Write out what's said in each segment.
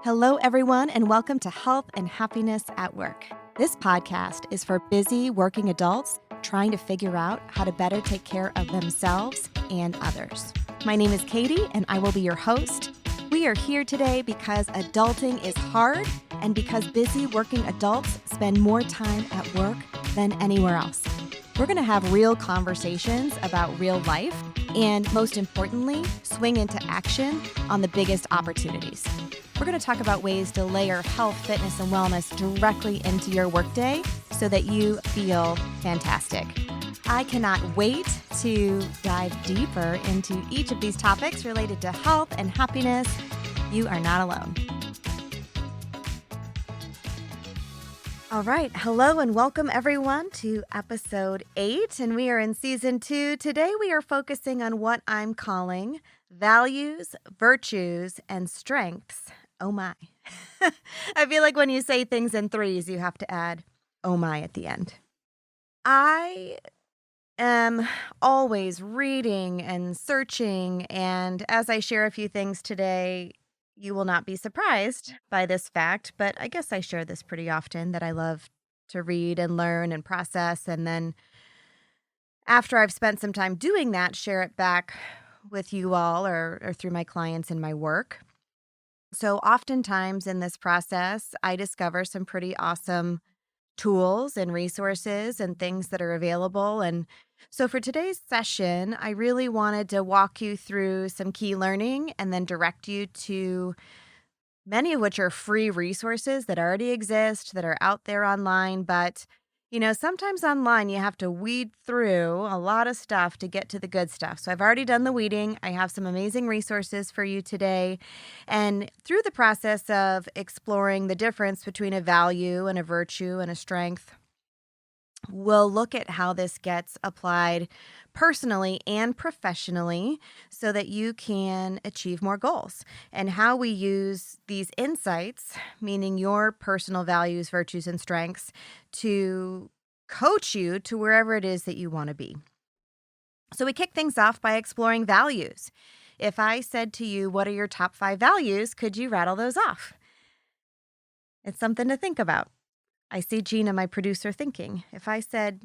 Hello, everyone, and welcome to Health and Happiness at Work. This podcast is for busy working adults trying to figure out how to better take care of themselves and others. My name is Katie, and I will be your host. We are here today because adulting is hard and because busy working adults spend more time at work than anywhere else. We're going to have real conversations about real life and, most importantly, swing into action on the biggest opportunities. We're going to talk about ways to layer health, fitness, and wellness directly into your workday so that you feel fantastic. I cannot wait to dive deeper into each of these topics related to health and happiness. You are not alone. All right. Hello and welcome everyone to episode 8, and we are in season 2. Today we are focusing on what I'm calling values, virtues, and strengths. Oh my. I feel like when you say things in threes, you have to add oh my at the end. I am always reading and searching, and as I share a few things today, you will not be surprised by this fact, but I guess I share this pretty often that I love to read and learn and process, and then after I've spent some time doing that, share it back with you all or through my clients in my work. So oftentimes in this process, I discover some pretty awesome tools and resources and things that are available. And so for today's session, I really wanted to walk you through some key learning and then direct you to many of which are free resources that already exist, that are out there online. But, sometimes online you have to weed through a lot of stuff to get to the good stuff. So I've already done the weeding. I have some amazing resources for you today. And through the process of exploring the difference between a value and a virtue and a strength, we'll look at how this gets applied personally and professionally so that you can achieve more goals, and how we use these insights, meaning your personal values, virtues, and strengths, to coach you to wherever it is that you want to be. So we kick things off by exploring values. If I said to you, what are your top 5 values? Could you rattle those off? It's something to think about. I see Gina, my producer, thinking. If I said,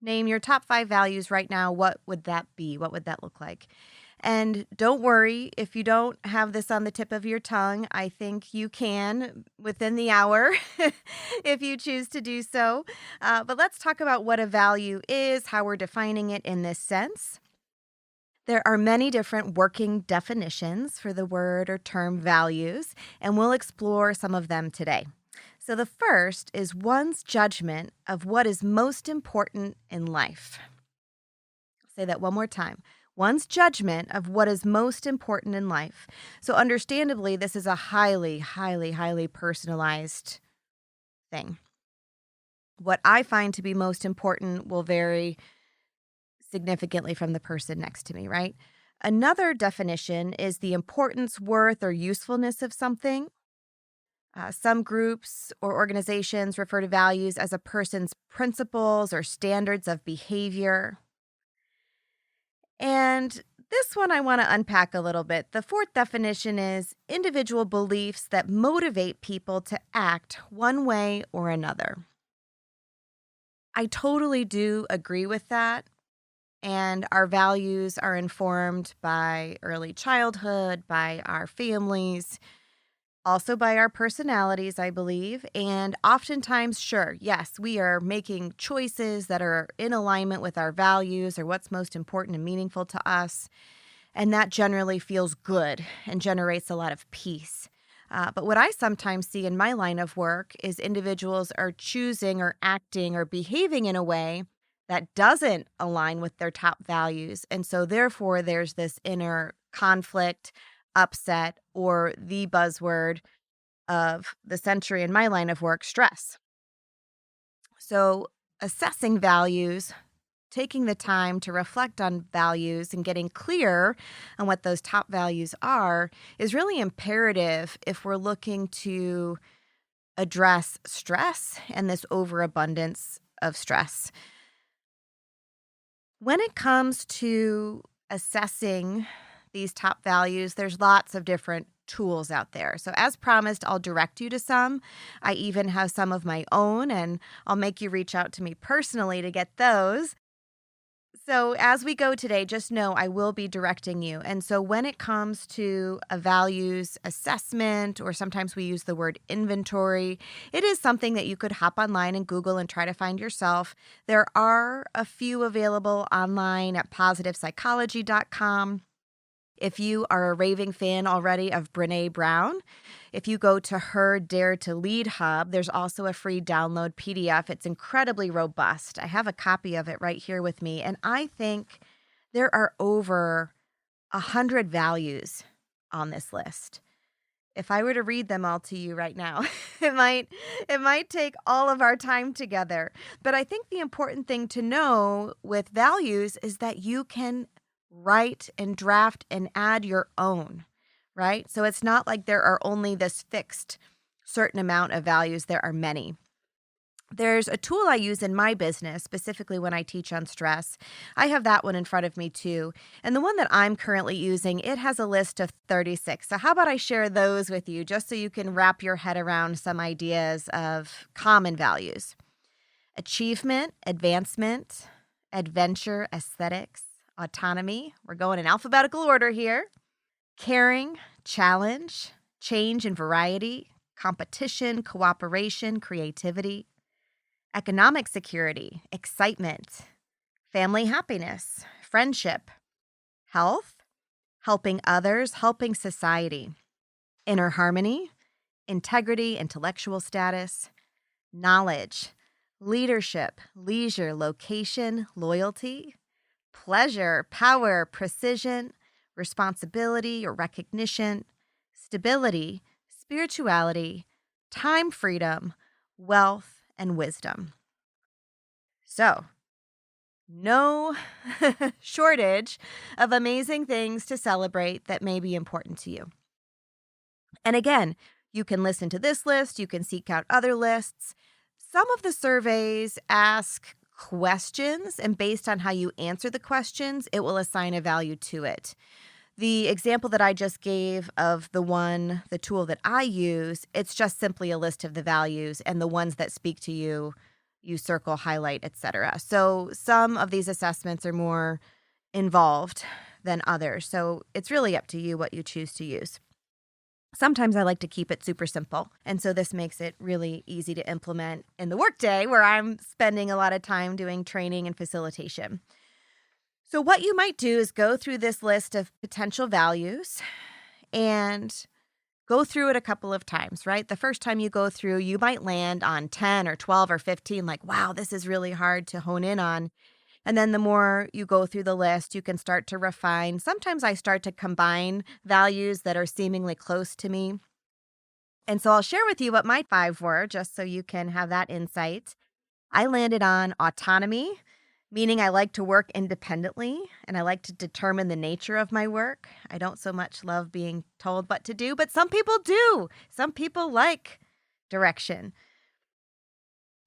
name your top 5 values right now, what would that be? What would that look like? And don't worry, if you don't have this on the tip of your tongue, I think you can within the hour if you choose to do so. But let's talk about what a value is, how we're defining it in this sense. There are many different working definitions for the word or term values, and we'll explore some of them today. So the first is one's judgment of what is most important in life. I'll say that one more time. One's judgment of what is most important in life. So understandably, this is a highly, highly, highly personalized thing. What I find to be most important will vary significantly from the person next to me, right? Another definition is the importance, worth, or usefulness of something. Some groups or organizations refer to values as a person's principles or standards of behavior. And this one I want to unpack a little bit. The fourth definition is individual beliefs that motivate people to act one way or another. I totally do agree with that. And our values are informed by early childhood, by our families, also by our personalities, I believe. And oftentimes, sure, yes, we are making choices that are in alignment with our values or what's most important and meaningful to us. And that generally feels good and generates a lot of peace. But what I sometimes see in my line of work is individuals are choosing or acting or behaving in a way that doesn't align with their top values. And so therefore, there's this inner conflict, upset, or the buzzword of the century in my line of work, stress. So assessing values, taking the time to reflect on values and getting clear on what those top values are is really imperative if we're looking to address stress and this overabundance of stress. When it comes to assessing these top values, there's lots of different tools out there. So, as promised, I'll direct you to some. I even have some of my own, and I'll make you reach out to me personally to get those. So, as we go today, just know I will be directing you. And so, when it comes to a values assessment, or sometimes we use the word inventory, it is something that you could hop online and Google and try to find yourself. There are a few available online at positivepsychology.com. If you are a raving fan already of Brene Brown, if you go to her Dare to Lead Hub, there's also a free download PDF. It's incredibly robust. I have a copy of it right here with me, and I think there are over 100 values on this list. If I were to read them all to you right now, it might take all of our time together. But I think the important thing to know with values is that you can write and draft and add your own, right? So it's not like there are only this fixed certain amount of values. There are many. There's a tool I use in my business, specifically when I teach on stress. I have that one in front of me too. And the one that I'm currently using, it has a list of 36. So how about I share those with you just so you can wrap your head around some ideas of common values. Achievement, advancement, adventure, aesthetics, autonomy. We're going in alphabetical order here. Caring, challenge, change and variety, competition, cooperation, creativity, economic security, excitement, family happiness, friendship, health, helping others, helping society, inner harmony, integrity, intellectual status, knowledge, leadership, leisure, location, loyalty, pleasure, power, precision, responsibility or recognition, stability, spirituality, time freedom, wealth, and wisdom. So, no shortage of amazing things to celebrate that may be important to you. And again, you can listen to this list, you can seek out other lists. Some of the surveys ask questions, and based on how you answer the questions, it will assign a value to it. The example that I just gave of the tool that I use, it's just simply a list of the values, and the ones that speak to you, you circle, highlight, etc. So some of these assessments are more involved than others. So it's really up to you what you choose to use. Sometimes I like to keep it super simple. And so this makes it really easy to implement in the workday where I'm spending a lot of time doing training and facilitation. So what you might do is go through this list of potential values and go through it a couple of times, right? The first time you go through, you might land on 10 or 12 or 15, like, wow, this is really hard to hone in on. And then the more you go through the list, you can start to refine. Sometimes I start to combine values that are seemingly close to me. And so I'll share with you what my 5 were, just so you can have that insight. I landed on autonomy, meaning I like to work independently and I like to determine the nature of my work. I don't so much love being told what to do, but some people do. Some people like direction.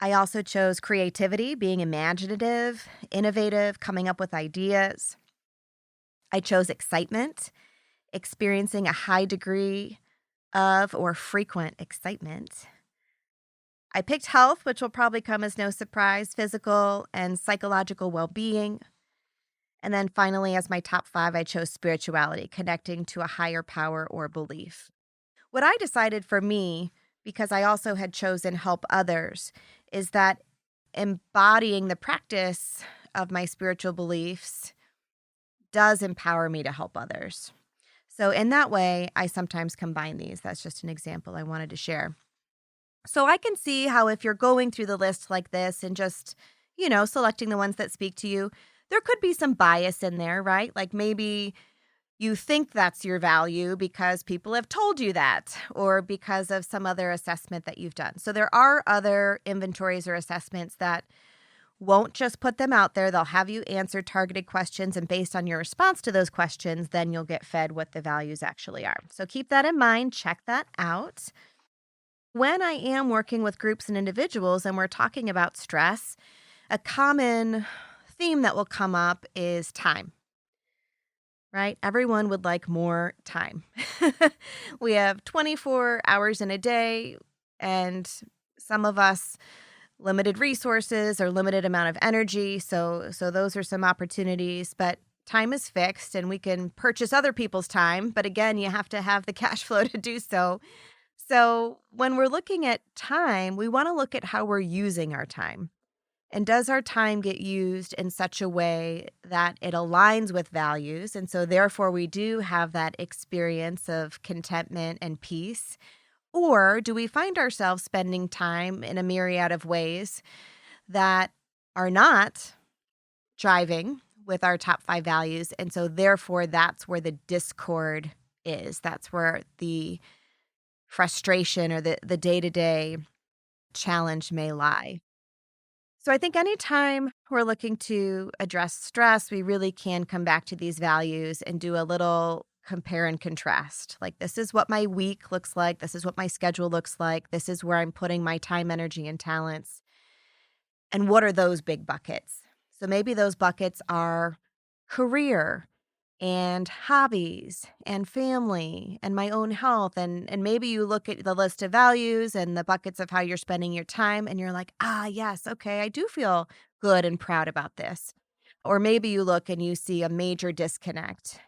I also chose creativity, being imaginative, innovative, coming up with ideas. I chose excitement, experiencing a high degree of or frequent excitement. I picked health, which will probably come as no surprise, physical and psychological well-being. And then finally, as my top 5, I chose spirituality, connecting to a higher power or belief. What I decided for me, because I also had chosen help others, is that embodying the practice of my spiritual beliefs does empower me to help others. So in that way, I sometimes combine these. That's just an example I wanted to share. So I can see how if you're going through the list like this and just, selecting the ones that speak to you, there could be some bias in there, right? Like maybe you think that's your value because people have told you that or because of some other assessment that you've done. So there are other inventories or assessments that won't just put them out there. They'll have you answer targeted questions, and based on your response to those questions, then you'll get fed what the values actually are. So keep that in mind. Check that out. When I am working with groups and individuals and we're talking about stress, a common theme that will come up is time. right? Everyone would like more time. We have 24 hours in a day, and some of us limited resources or limited amount of energy. So those are some opportunities, but time is fixed and we can purchase other people's time, but again, you have to have the cash flow to do so. So when we're looking at time, we want to look at how we're using our time. And does our time get used in such a way that it aligns with values? And so, therefore, we do have that experience of contentment and peace. Or do we find ourselves spending time in a myriad of ways that are not driving with our top five values? And so, therefore, that's where the discord is. That's where the frustration or the day to day challenge may lie. So I think anytime we're looking to address stress, we really can come back to these values and do a little compare and contrast. Like, this is what my week looks like. This is what my schedule looks like. This is where I'm putting my time, energy, and talents. And what are those big buckets? So maybe those buckets are career and hobbies and family and my own health. And maybe you look at the list of values and the buckets of how you're spending your time and you're like, ah, yes, okay, I do feel good and proud about this. Or maybe you look and you see a major disconnect.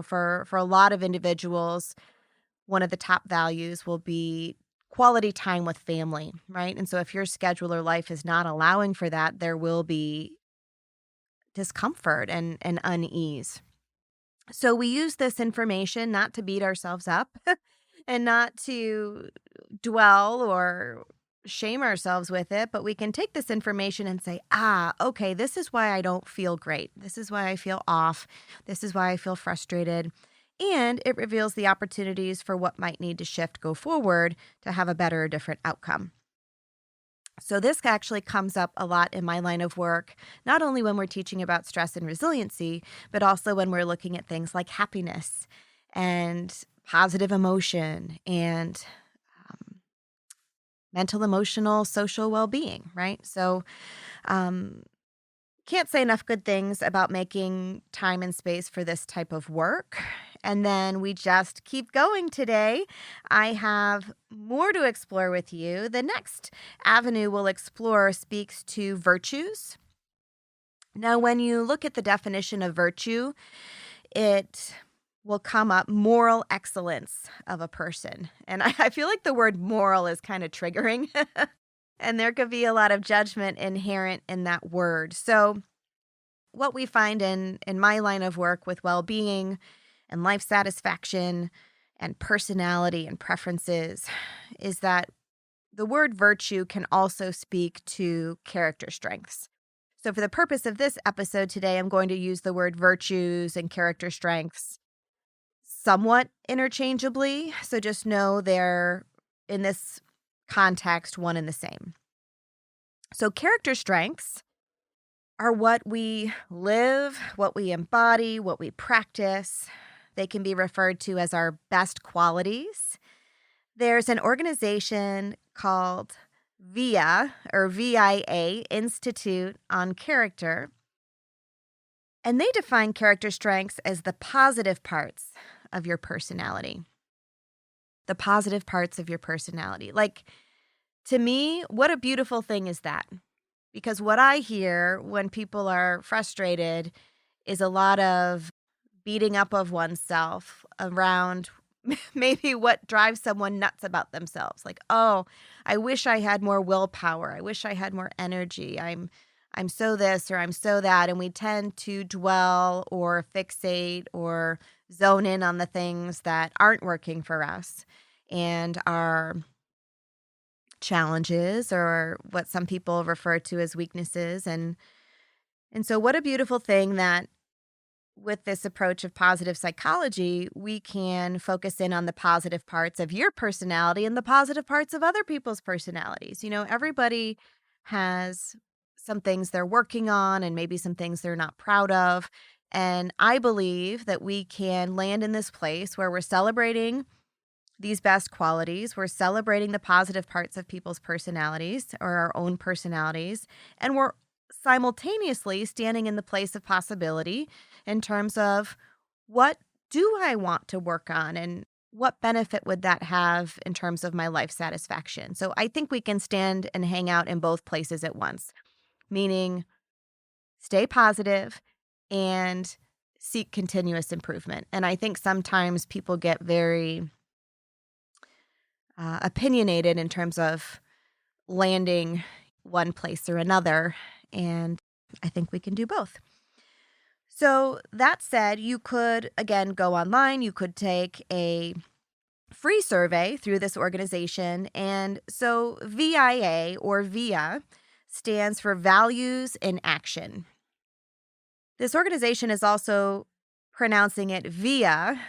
For a lot of individuals, one of the top values will be quality time with family, right? And so if your schedule or life is not allowing for that, there will be discomfort and unease. So we use this information not to beat ourselves up and not to dwell or shame ourselves with it, but we can take this information and say, okay, this is why I don't feel great. This is why I feel off. This is why I feel frustrated. And it reveals the opportunities for what might need to shift, go forward to have a better or different outcome. So this actually comes up a lot in my line of work, not only when we're teaching about stress and resiliency, but also when we're looking at things like happiness and positive emotion and mental, emotional, social well-being, right? So can't say enough good things about making time and space for this type of work. And then we just keep going today. I have more to explore with you. The next avenue we'll explore speaks to virtues. Now, when you look at the definition of virtue, it will come up moral excellence of a person. And I feel like the word moral is kind of triggering. And there could be a lot of judgment inherent in that word. So what we find in my line of work with well-being and life satisfaction and personality and preferences is that the word virtue can also speak to character strengths. So for the purpose of this episode today, I'm going to use the word virtues and character strengths somewhat interchangeably. So just know they're, in this context, one and the same. So character strengths are what we live, what we embody, what we practice. They can be referred to as our best qualities. There's an organization called VIA, or VIA, Institute on Character, and they define character strengths as the positive parts of your personality. The positive parts of your personality. Like, to me, what a beautiful thing is that? Because what I hear when people are frustrated is a lot of beating up of oneself around maybe what drives someone nuts about themselves. Like, oh, I wish I had more willpower. I wish I had more energy. I'm so this or I'm so that. And we tend to dwell or fixate or zone in on the things that aren't working for us and are challenges or what some people refer to as weaknesses. And so what a beautiful thing that with this approach of positive psychology, we can focus in on the positive parts of your personality and the positive parts of other people's personalities. Everybody has some things they're working on and maybe some things they're not proud of. And I believe that we can land in this place where we're celebrating these best qualities. We're celebrating the positive parts of people's personalities or our own personalities. And we're simultaneously standing in the place of possibility in terms of what do I want to work on and what benefit would that have in terms of my life satisfaction? So I think we can stand and hang out in both places at once, meaning stay positive and seek continuous improvement. And I think sometimes people get very opinionated in terms of landing one place or another. And I think we can do both. So, that said, you could, again, go online. You could take a free survey through this organization. And so, VIA or VIA stands for Values in Action. This organization is also pronouncing it VIA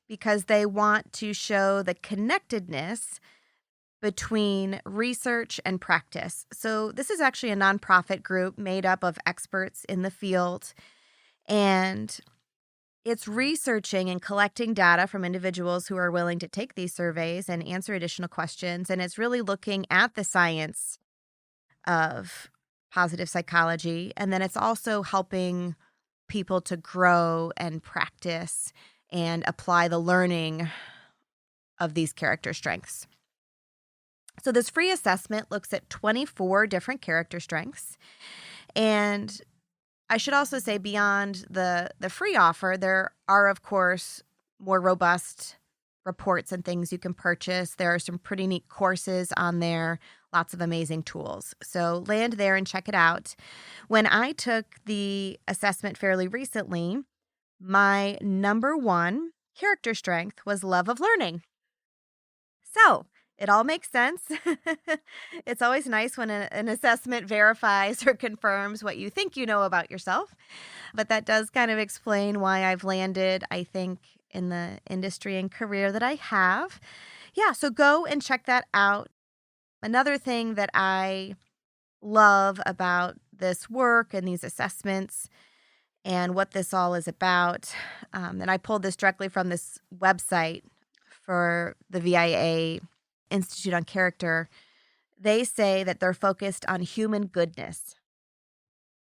because they want to show the connectedness between research and practice. So, this is actually a nonprofit group made up of experts in the field, and it's researching and collecting data from individuals who are willing to take these surveys and answer additional questions. And it's really looking at the science of positive psychology. And then it's also helping people to grow and practice and apply the learning of these character strengths. So this free assessment looks at 24 different character strengths. And I should also say beyond the free offer, there are, of course, more robust reports and things you can purchase. There are some pretty neat courses on there, lots of amazing tools. So land there and check it out. When I took the assessment fairly recently, my number one character strength was love of learning. So it all makes sense. It's always nice when an assessment verifies or confirms what you think you know about yourself. But that does kind of explain why I've landed, I think, in the industry and career that I have. Yeah, so go and check that out. Another thing that I love about this work and these assessments and what this all is about, and I pulled this directly from this website for the VIA Institute on Character. They say that they're focused on human goodness.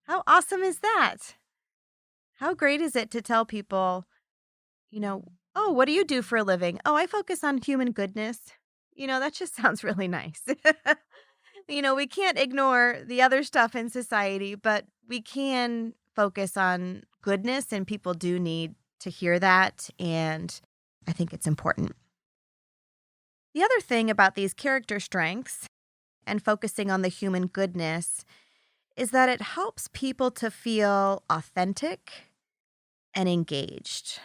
How awesome is that? How great is it to tell people, oh, what do you do for a living? Oh, I focus on human goodness. That just sounds really nice. We can't ignore the other stuff in society, but we can focus on goodness, and people do need to hear that. And I think it's important. The other thing about these character strengths and focusing on the human goodness is that it helps people to feel authentic and engaged.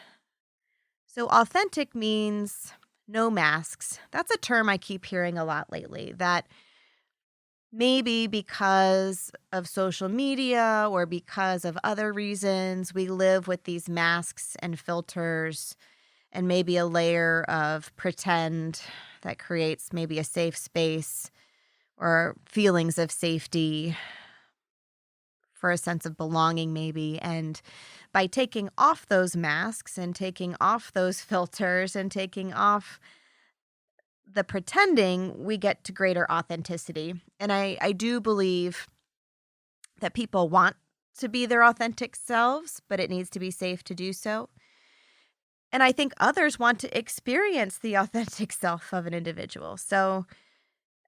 So authentic means no masks. That's a term I keep hearing a lot lately, that maybe because of social media or because of other reasons, we live with these masks and filters and maybe a layer of pretend that creates maybe a safe space or feelings of safety for a sense of belonging maybe. And by taking off those masks and taking off those filters and taking off the pretending, we get to greater authenticity. And I do believe that people want to be their authentic selves, but it needs to be safe to do so. And I think others want to experience the authentic self of an individual. So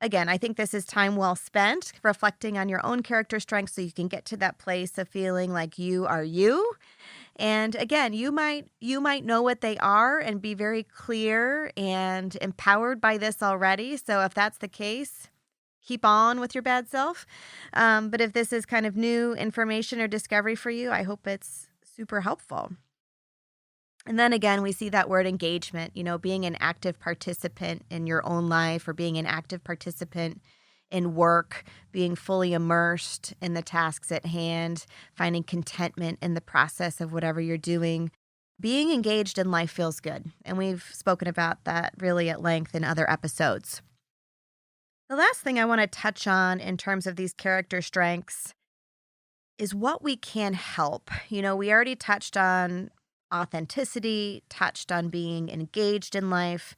again, I think this is time well spent reflecting on your own character strengths so you can get to that place of feeling like you are you. And again, you might know what they are and be very clear and empowered by this already. So if that's the case, keep on with your bad self. But if this is kind of new information or discovery for you, I hope it's super helpful. And then again, we see that word engagement, being an active participant in your own life or being an active participant in work, being fully immersed in the tasks at hand, finding contentment in the process of whatever you're doing. Being engaged in life feels good. And we've spoken about that really at length in other episodes. The last thing I want to touch on in terms of these character strengths is what we can help. We already touched on authenticity, touched on being engaged in life.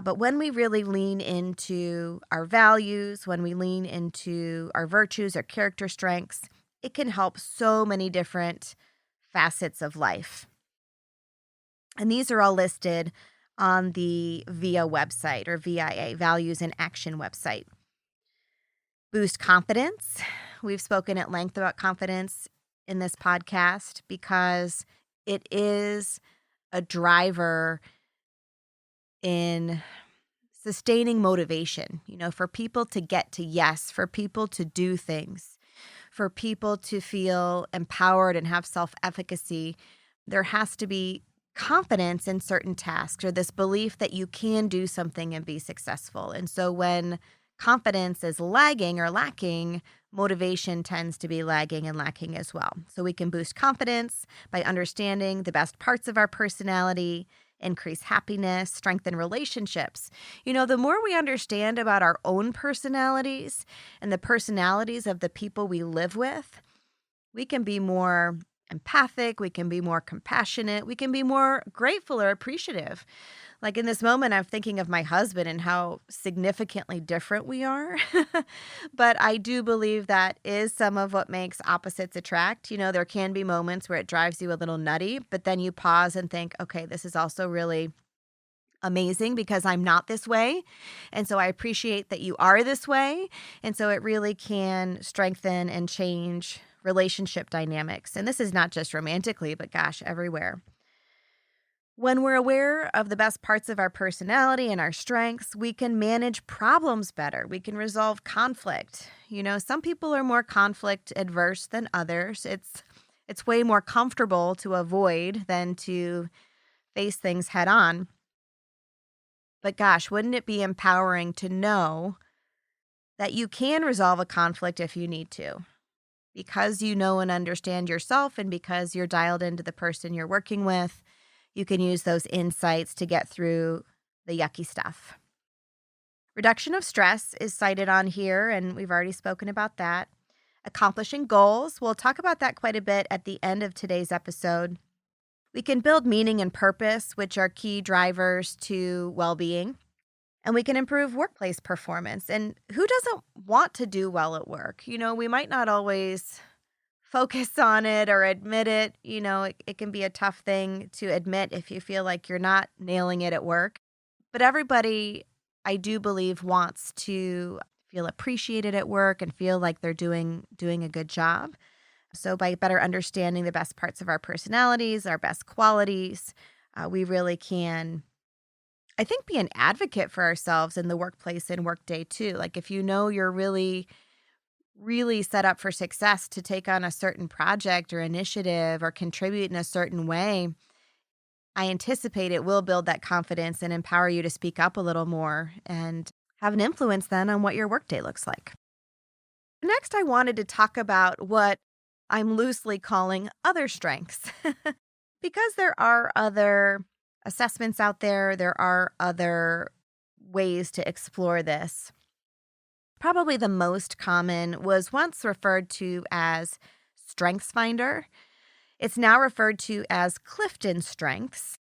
But when we really lean into our values, when we lean into our virtues, our character strengths, it can help so many different facets of life. And these are all listed on the VIA website or VIA, Values in Action website. Boost confidence. We've spoken at length about confidence in this podcast because it is a driver in sustaining motivation, for people to get to yes, for people to do things, for people to feel empowered and have self-efficacy. There has to be confidence in certain tasks or this belief that you can do something and be successful. And so when confidence is lagging or lacking, motivation tends to be lagging and lacking as well. So we can boost confidence by understanding the best parts of our personality, increase happiness, strengthen relationships. The more we understand about our own personalities and the personalities of the people we live with, we can be more empathic, we can be more compassionate, we can be more grateful or appreciative. Like in this moment, I'm thinking of my husband and how significantly different we are. But I do believe that is some of what makes opposites attract. There can be moments where it drives you a little nutty, but then you pause and think, okay, this is also really amazing because I'm not this way. And so I appreciate that you are this way. And so it really can strengthen and change relationship dynamics. And this is not just romantically, but gosh, everywhere. When we're aware of the best parts of our personality and our strengths, we can manage problems better. We can resolve conflict. Some people are more conflict adverse than others. It's way more comfortable to avoid than to face things head on. But gosh, wouldn't it be empowering to know that you can resolve a conflict if you need to? Because you know and understand yourself and because you're dialed into the person you're working with, you can use those insights to get through the yucky stuff. Reduction of stress is cited on here, and we've already spoken about that. Accomplishing goals, we'll talk about that quite a bit at the end of today's episode. We can build meaning and purpose, which are key drivers to well-being. And we can improve workplace performance. And who doesn't want to do well at work? We might not always focus on it or admit it. It can be a tough thing to admit if you feel like you're not nailing it at work. But everybody, I do believe, wants to feel appreciated at work and feel like they're doing a good job. So by better understanding the best parts of our personalities, our best qualities, we really can, I think, be an advocate for ourselves in the workplace and workday too. Like if you're really set up for success to take on a certain project or initiative or contribute in a certain way, I anticipate it will build that confidence and empower you to speak up a little more and have an influence then on what your workday looks like. Next, I wanted to talk about what I'm loosely calling other strengths because there are other assessments out there. There are other ways to explore this. Probably the most common was once referred to as StrengthsFinder. It's now referred to as Clifton Strengths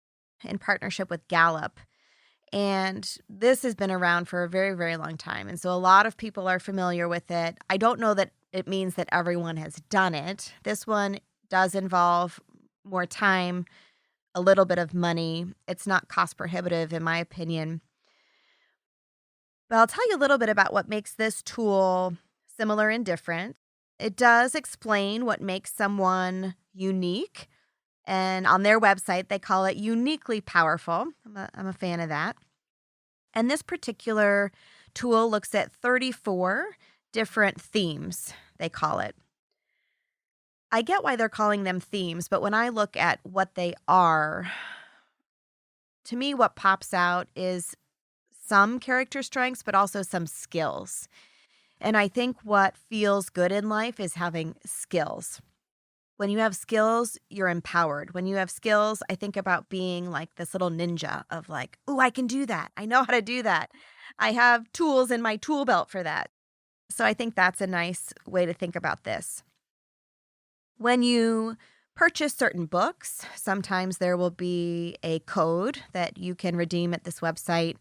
in partnership with Gallup. And this has been around for a very, very long time. And so a lot of people are familiar with it. I don't know that it means that everyone has done it. This one does involve more time, a little bit of money. It's not cost prohibitive, in my opinion. But I'll tell you a little bit about what makes this tool similar and different. It does explain what makes someone unique. And on their website, they call it uniquely powerful. I'm a fan of that. And this particular tool looks at 34 different themes, they call it. I get why they're calling them themes, but when I look at what they are, to me, what pops out is some character strengths, but also some skills. And I think what feels good in life is having skills. When you have skills, you're empowered. When you have skills, I think about being like this little ninja of like, ooh, I can do that. I know how to do that. I have tools in my tool belt for that. So I think that's a nice way to think about this. When you purchase certain books, sometimes there will be a code that you can redeem at this website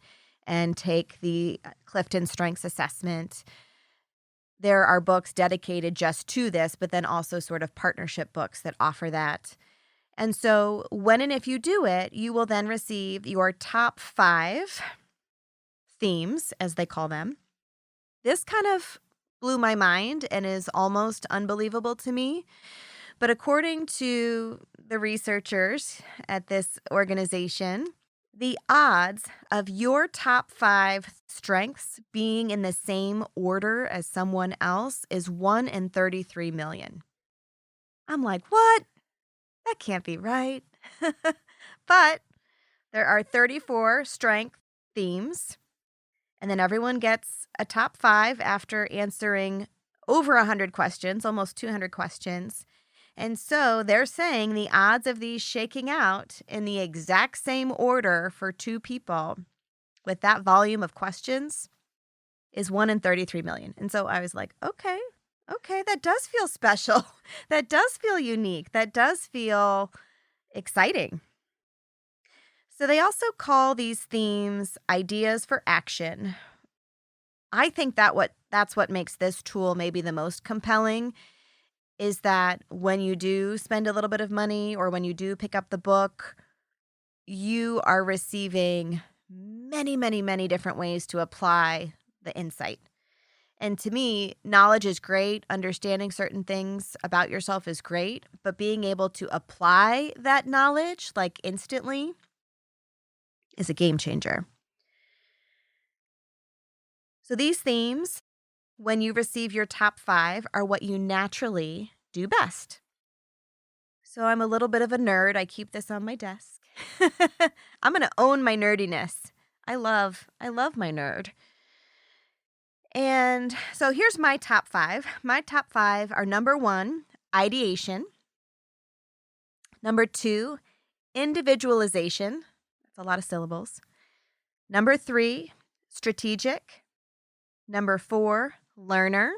and take the Clifton Strengths Assessment. There are books dedicated just to this, but then also sort of partnership books that offer that. And so when and if you do it, you will then receive your top 5 themes, as they call them. This kind of blew my mind and is almost unbelievable to me. But according to the researchers at this organization, the odds of your top 5 strengths being in the same order as someone else is 1 in 33 million. I'm like, what? That can't be right. But there are 34 strength themes, and then everyone gets a top 5 after answering over 100 questions, almost 200 questions. And so they're saying the odds of these shaking out in the exact same order for 2 people with that volume of questions is 1 in 33 million. And so I was like, okay, that does feel special. That does feel unique. That does feel exciting. So they also call these themes ideas for action. I think that's what makes this tool maybe the most compelling is that when you do spend a little bit of money or when you do pick up the book, you are receiving many, many, many different ways to apply the insight. And to me, knowledge is great. Understanding certain things about yourself is great, but being able to apply that knowledge like instantly is a game changer. So these themes, when you receive your top 5, are what you naturally do best. So I'm a little bit of a nerd. I keep this on my desk. I'm going to own my nerdiness. I love my nerd. And so here's my top 5. My top 5 are number 1, ideation. Number 2, individualization. That's a lot of syllables. Number 3, strategic. Number 4, learner.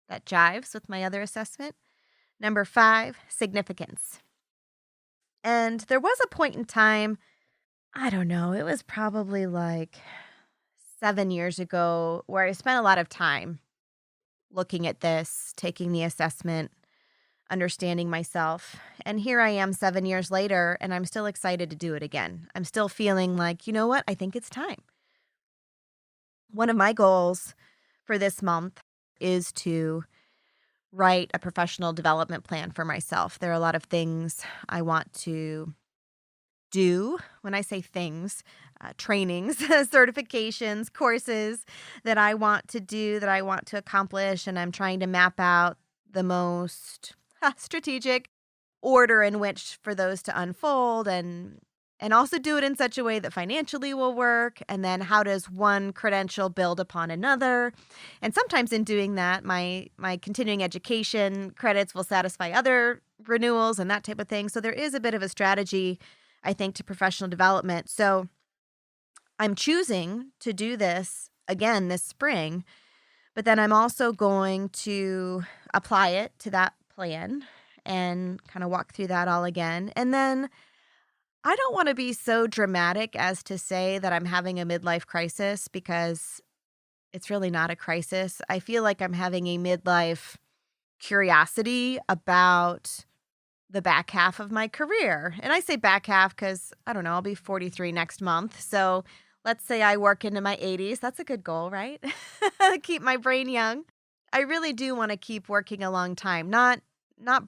That jives with my other assessment. Number 5, significance. And there was a point in time, I don't know, it was probably like 7 years ago, where I spent a lot of time looking at this, taking the assessment, understanding myself. And here I am 7 years later, and I'm still excited to do it again. I'm still feeling like, you know what? I think it's time. One of my goals for this month is to write a professional development plan for myself. There are a lot of things I want to do. When I say things, trainings, certifications, courses that I want to do, that I want to accomplish, and I'm trying to map out the most strategic order in which for those to unfold and also do it in such a way that financially will work. And then how does one credential build upon another? And sometimes in doing that, my continuing education credits will satisfy other renewals and that type of thing. So there is a bit of a strategy, I think, to professional development. So I'm choosing to do this again this spring, but then I'm also going to apply it to that plan and kind of walk through that all again. And then I don't want to be so dramatic as to say that I'm having a midlife crisis, because it's really not a crisis. I feel like I'm having a midlife curiosity about the back half of my career. And I say back half because, I don't know, I'll be 43 next month. So let's say I work into my 80s. That's a good goal, right? Keep my brain young. I really do want to keep working a long time, not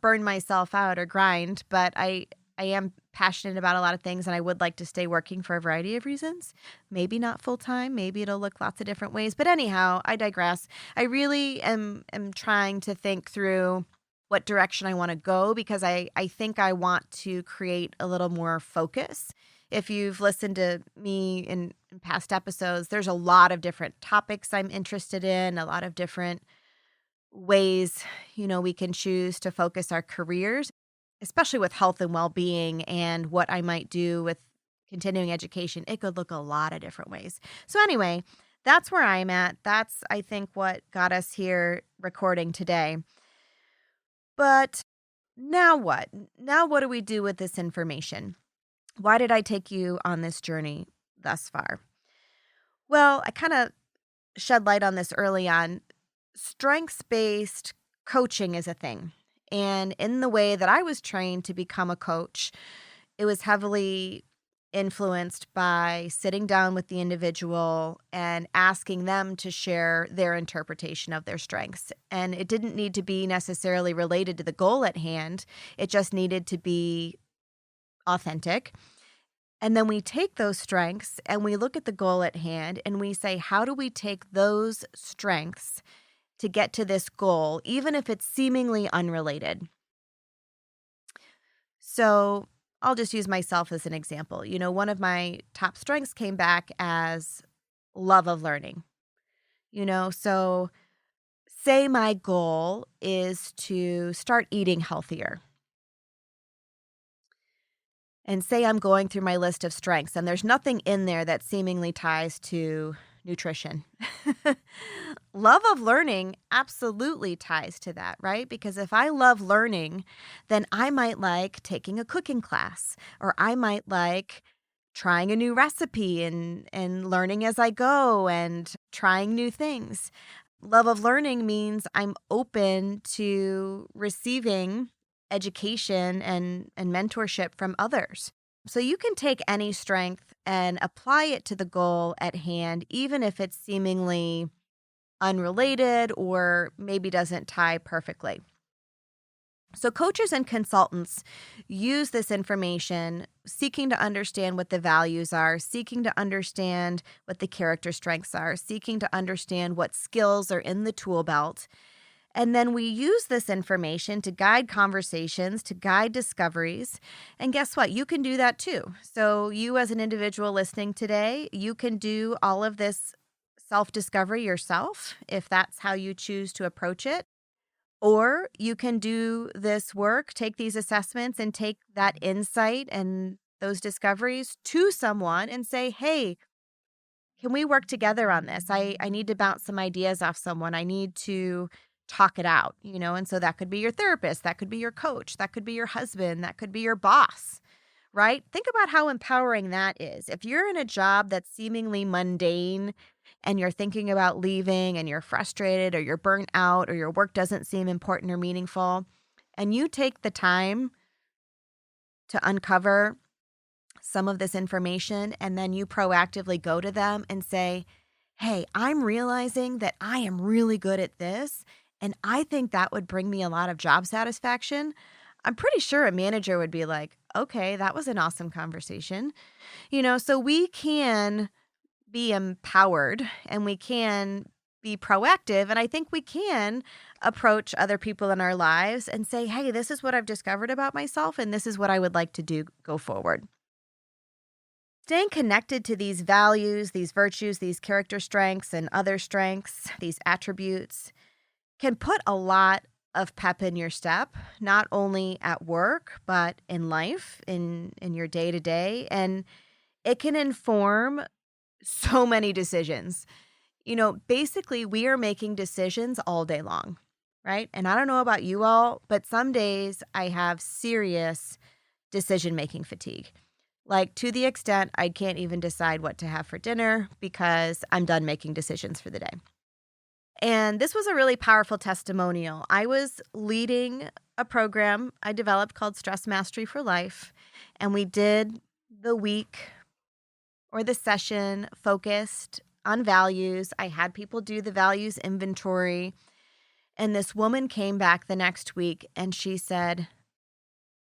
burn myself out or grind, but I am passionate about a lot of things, and I would like to stay working for a variety of reasons. Maybe not full time. Maybe it'll look lots of different ways. But anyhow, I digress. I really am trying to think through what direction I want to go, because I think I want to create a little more focus. If you've listened to me in past episodes, there's a lot of different topics I'm interested in, a lot of different ways, we can choose to focus our careers, especially with health and well-being and what I might do with continuing education. It could look a lot of different ways. So anyway, that's where I'm at. That's, I think, what got us here recording today. But now what? Now what do we do with this information? Why did I take you on this journey thus far? Well, I kind of shed light on this early on. Strengths-based coaching is a thing. And in the way that I was trained to become a coach, it was heavily influenced by sitting down with the individual and asking them to share their interpretation of their strengths. And it didn't need to be necessarily related to the goal at hand, it just needed to be authentic. And then we take those strengths and we look at the goal at hand and we say, how do we take those strengths to get to this goal, even if it's seemingly unrelated? So I'll just use myself as an example. One of my top strengths came back as love of learning. So say my goal is to start eating healthier. And say I'm going through my list of strengths and there's nothing in there that seemingly ties to nutrition. Love of learning absolutely ties to that, right? Because if I love learning, then I might like taking a cooking class, or I might like trying a new recipe and learning as I go and trying new things. Love of learning means I'm open to receiving education and mentorship from others. So you can take any strength and apply it to the goal at hand, even if it's seemingly unrelated or maybe doesn't tie perfectly. So coaches and consultants use this information seeking to understand what the values are, seeking to understand what the character strengths are, seeking to understand what skills are in the tool belt. And then we use this information to guide conversations, to guide discoveries. And guess what? You can do that too. So you as an individual listening today, you can do all of this self-discovery yourself if that's how you choose to approach it. Or you can do this work, take these assessments and take that insight and those discoveries to someone and say, hey, can we work together on this? I need to bounce some ideas off someone. I need to talk it out, and so that could be your therapist, that could be your coach, that could be your husband, that could be your boss, right? Think about how empowering that is. If you're in a job that's seemingly mundane and you're thinking about leaving and you're frustrated or you're burnt out or your work doesn't seem important or meaningful, and you take the time to uncover some of this information and then you proactively go to them and say, hey, I'm realizing that I am really good at this, and I think that would bring me a lot of job satisfaction. I'm pretty sure a manager would be like, okay, that was an awesome conversation. So we can be empowered and we can be proactive. And I think we can approach other people in our lives and say, hey, this is what I've discovered about myself, and this is what I would like to do go forward. Staying connected to these values, these virtues, these character strengths and other strengths, these attributes can put a lot of pep in your step, not only at work, but in life, in your day to day. And it can inform so many decisions. Basically, we are making decisions all day long, right? And I don't know about you all, but some days I have serious decision-making fatigue. Like to the extent I can't even decide what to have for dinner because I'm done making decisions for the day. And this was a really powerful testimonial. I was leading a program I developed called Stress Mastery for Life, and we did the week or the session focused on values. I had people do the values inventory, and this woman came back the next week and she said,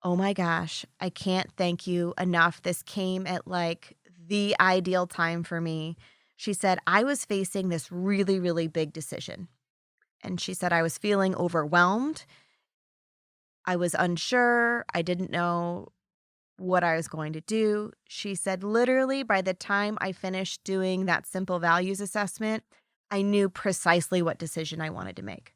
oh my gosh, I can't thank you enough. This came at like the ideal time for me. She said, I was facing this really, really big decision. And she said, I was feeling overwhelmed. I was unsure. I didn't know what I was going to do. She said, literally, by the time I finished doing that simple values assessment, I knew precisely what decision I wanted to make.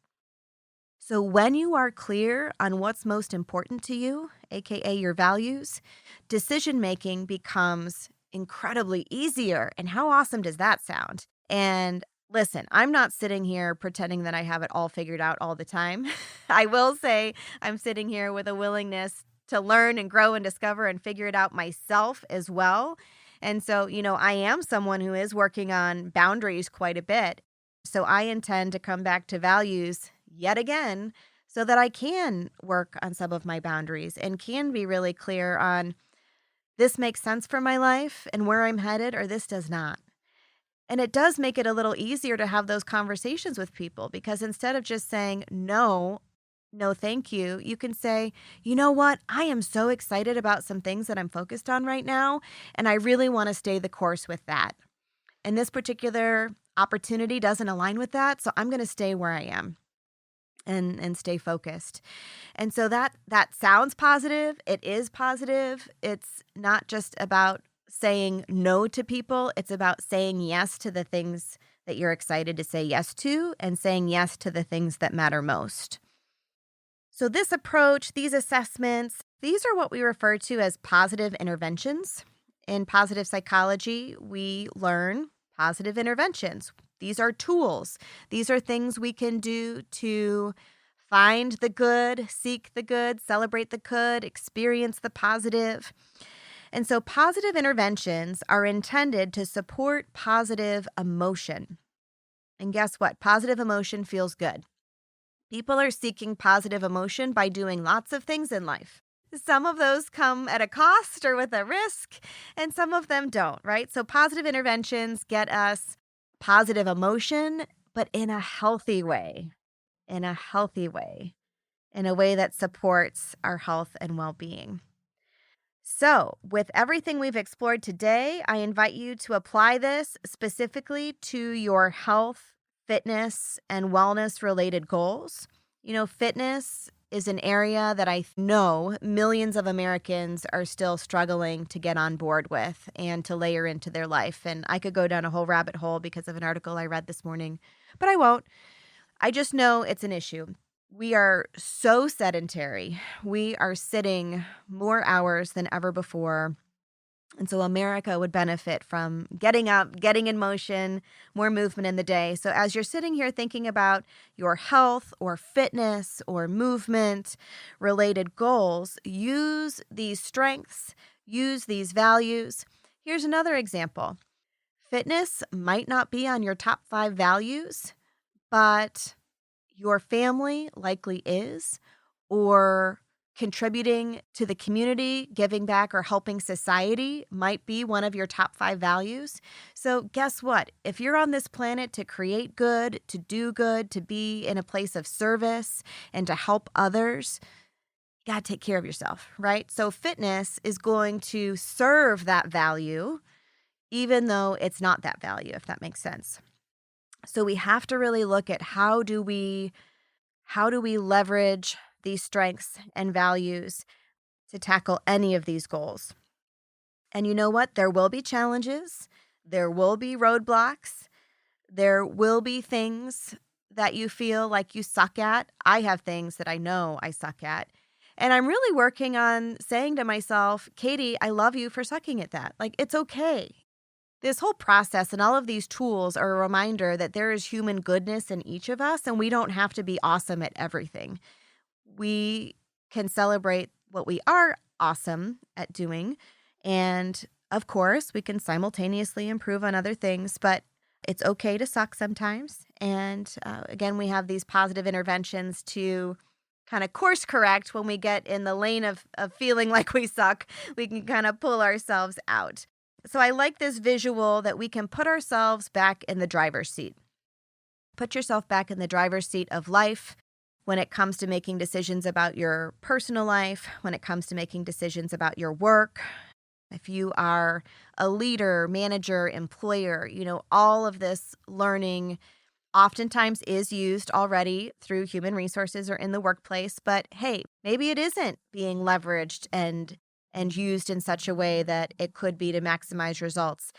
So when you are clear on what's most important to you, aka your values, decision-making becomes incredibly easier. And how awesome does that sound? And listen, I'm not sitting here pretending that I have it all figured out all the time. I will say I'm sitting here with a willingness to learn and grow and discover and figure it out myself as well. And so, I am someone who is working on boundaries quite a bit. So I intend to come back to values yet again so that I can work on some of my boundaries and can be really clear on this makes sense for my life and where I'm headed, or this does not. And it does make it a little easier to have those conversations with people because instead of just saying, no, no, thank you, you can say, you know what? I am so excited about some things that I'm focused on right now. And I really want to stay the course with that. And this particular opportunity doesn't align with that. So I'm going to stay where I am and stay focused. And so that sounds positive. It is positive. It's not just about saying no to people. It's about saying yes to the things that you're excited to say yes to and saying yes to the things that matter most. So this approach, these assessments, these are what we refer to as positive interventions. In positive psychology, we learn positive interventions. These are tools. These are things we can do to find the good, seek the good, celebrate the good, experience the positive. And so positive interventions are intended to support positive emotion. And guess what? Positive emotion feels good. People are seeking positive emotion by doing lots of things in life. Some of those come at a cost or with a risk, and some of them don't, right? So positive interventions get us positive emotion, but in a healthy way, in a healthy way, in a way that supports our health and well-being. So, with everything we've explored today, I invite you to apply this specifically to your health, fitness, and wellness related goals. Fitness is an area that I know millions of Americans are still struggling to get on board with and to layer into their life. And I could go down a whole rabbit hole because of an article I read this morning, but I won't. I just know it's an issue. We are so sedentary. We are sitting more hours than ever before. And so America would benefit from getting up, getting in motion, more movement in the day. So as you're sitting here thinking about your health or fitness or movement related goals, use these strengths, use these values. Here's another example. Fitness might not be on your top 5 values, but your family likely is, or contributing to the community, giving back, or helping society might be one of your top 5 values. So guess what? If you're on this planet to create good, to do good, to be in a place of service, and to help others, you got to take care of yourself, right? So fitness is going to serve that value, even though it's not that value, if that makes sense. So we have to really look at how do we leverage these strengths and values to tackle any of these goals. And you know what? There will be challenges. There will be roadblocks. There will be things that you feel like you suck at. I have things that I know I suck at. And I'm really working on saying to myself, Katie, I love you for sucking at that. Like, it's okay. This whole process and all of these tools are a reminder that there is human goodness in each of us, and we don't have to be awesome at everything. We can celebrate what we are awesome at doing. And of course, we can simultaneously improve on other things, but it's okay to suck sometimes. And again, we have these positive interventions to kind of course correct when we get in the lane of feeling like we suck. We can kind of pull ourselves out. So I like this visual that we can put ourselves back in the driver's seat. Put yourself back in the driver's seat of life when it comes to making decisions about your personal life, when it comes to making decisions about your work. If you are a leader, manager, employer, all of this learning oftentimes is used already through human resources or in the workplace. But hey, maybe it isn't being leveraged and used in such a way that it could be to maximize results.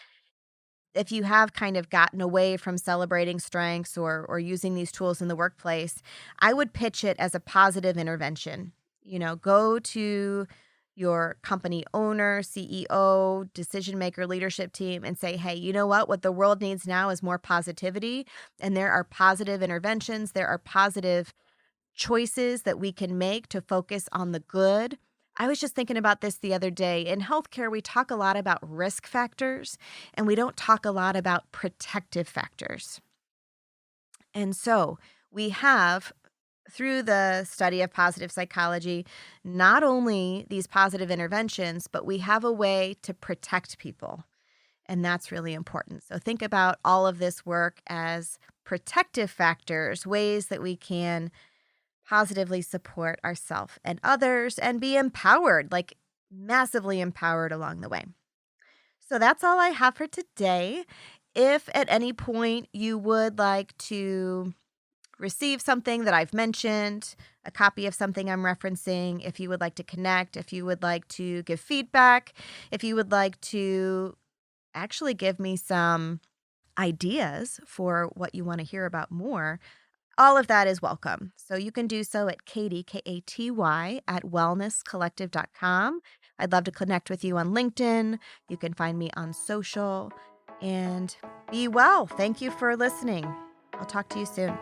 If you have kind of gotten away from celebrating strengths or using these tools in the workplace, I would pitch it as a positive intervention. Go to your company owner, CEO, decision maker, leadership team and say, hey, you know what? What the world needs now is more positivity. And there are positive interventions. There are positive choices that we can make to focus on the good. I was just thinking about this the other day. In healthcare, we talk a lot about risk factors, and we don't talk a lot about protective factors. And so we have through the study of positive psychology, not only these positive interventions, but we have a way to protect people. And that's really important. So think about all of this work as protective factors, ways that we can positively support ourselves and others and be empowered, like massively empowered along the way. So that's all I have for today. If at any point you would like to receive something that I've mentioned, a copy of something I'm referencing, if you would like to connect, if you would like to give feedback, if you would like to actually give me some ideas for what you want to hear about more, all of that is welcome. So you can do so at Katy, Katy, at wellnesscollective.com. I'd love to connect with you on LinkedIn. You can find me on social. And be well. Thank you for listening. I'll talk to you soon.